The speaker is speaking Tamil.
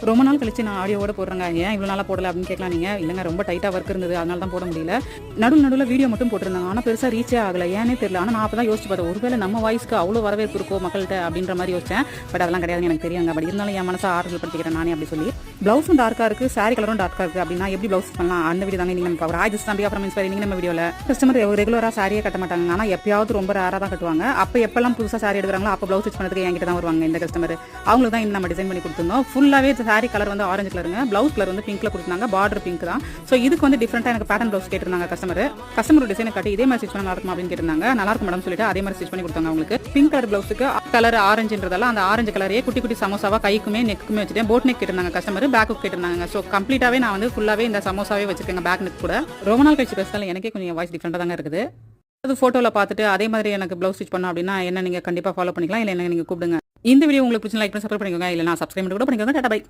ரொம்ப நாள் கழிச்சு நான் ஆடியோவோட போடுறேங்க. ஏன் இவ்வளோ நாளாக போடல அப்படின்னு கேட்கலாம் நீங்கள். இல்லைங்க ரொம்ப டைட்டாக ஒர்க் இருந்தது, அதனால தான் போட முடியல. நடுவில் வீடியோ மட்டும் போட்டிருந்தாங்க. ஆனால் பெருசாக ரீச்சே ஆகலை, ஏன்னே தெரியல. ஆனால் நான் அப்போ தான் யோசிச்சு பார்த்தேன், ஒருவேளை நம்ம வாய்ஸ்க்கு அவ்வளோ வரவேற்பு இருக்கோ மக்கள்கிட்ட அப்படின்ற மாதிரி யோசிச்சேன். பட் அதெல்லாம் கிடையாது, எனக்கு தெரியுங்க. பட் இருந்தாலும் என் மனசை ஆறுதல் படுத்திக்கிறேன் நானே அப்படி சொல்லி. ப்ளவுஸும் டார்க்காக இருக்குது, சாரி கலரும் டார்க்காக இருக்குது அப்படின்னா எப்படி ப்ளவுஸ் பண்ணலாம் அந்த வீடியோ தாங்க நீங்கள் நம்ம ராஜ் தம்பி அப்புறம் இன்ஸ்பைர் நீங்கள் நம்ம வீடியோவில் கஸ்டமர் ரெகுலராக சாரியே கட்ட மாட்டாங்க. ஆனால் எப்பயாவது ரொம்ப ரேராக தான் கட்டுவாங்க. அப்போ எப்பெல்லாம் புதுசாக சாரி எடுக்கிறாங்களோ அப்போ ப்ளவுஸ் ஸ்டிச் பண்ணுறதுக்கு என்கிட்ட தான் வருவாங்க இந்த கஸ்டமர். அவங்களுக்கு தான் நம்ம டிசைன் பண்ணி கொடுத்துருந்தோம். ஃபுல்லாகவே சாரி கலர் வந்து ஆரஞ்சு கலருங்க, ப்ளவுஸ் கலர் வந்து பிங்க்ல கொடுத்தாங்க, பார்டர் பிங்க் தான். ஸோ இதுக்கு வந்து டிஃப்ரெண்டாக எனக்கு பேட்டர்ன் ப்ளவுஸ் கேட்டிருந்தாங்க கஸ்டமர் டிசைனை காட்டி இதே மாதிரி ஸ்டிச் பண்ண நல்லா இருக்கும் அப்படின்னு கேட்டிருந்தாங்க. நல்லா இருக்கும் மேடம் சொல்லிட்டு அதே மாதிரி ஸ்டிச் பண்ணி கொடுத்தாங்க. அவங்களுக்கு பிங்க் கலர் ப்ளவுஸுக்கு கலர் ஆரஞ்சுன்றதால அந்த ஆரஞ்சு கலரையே குட்டி குட்டி சமோசாவா கைக்குமே நெக்குமே வச்சுட்டேன். போட் நெக் கேட்டிருந்தாங்க கஸ்டமர், பேக்கு கேட்டிருந்தாங்க. ஸோ கம்ப்ளீட்டாகவே நான் வந்து ஃபுல்லாகவே இந்த சமோசாவே வச்சிருக்கேன் பேக் நெக் கூட. ரொம்ப நாள் கழிச்சு பேசினாலும் எனக்கே கொஞ்சம் வாய்ஸ் டிஃப்ரெண்டாக தாங்க இருக்குது. அது ஃபோட்டோவில் பார்த்துட்டு அதே மாதிரி எனக்கு ப்ளவுஸ் ஸ்டிச் பண்ணோம் அப்படின்னா என்ன நீங்கள் கண்டிப்பாக ஃபாலோ பண்ணிக்கலாம், இல்லை என்ன நீங்கள் கூப்பிடுங்க. இந்த வீடியோ உங்களுக்கு பிடிச்ச லைக் பண்ணி சப்ஸ்கிரைப் பண்ணிக்கோங்க, இல்லை நான் சப்ஸ்கிரைப் கூட பண்ணிக்கோங்க. Tata bye.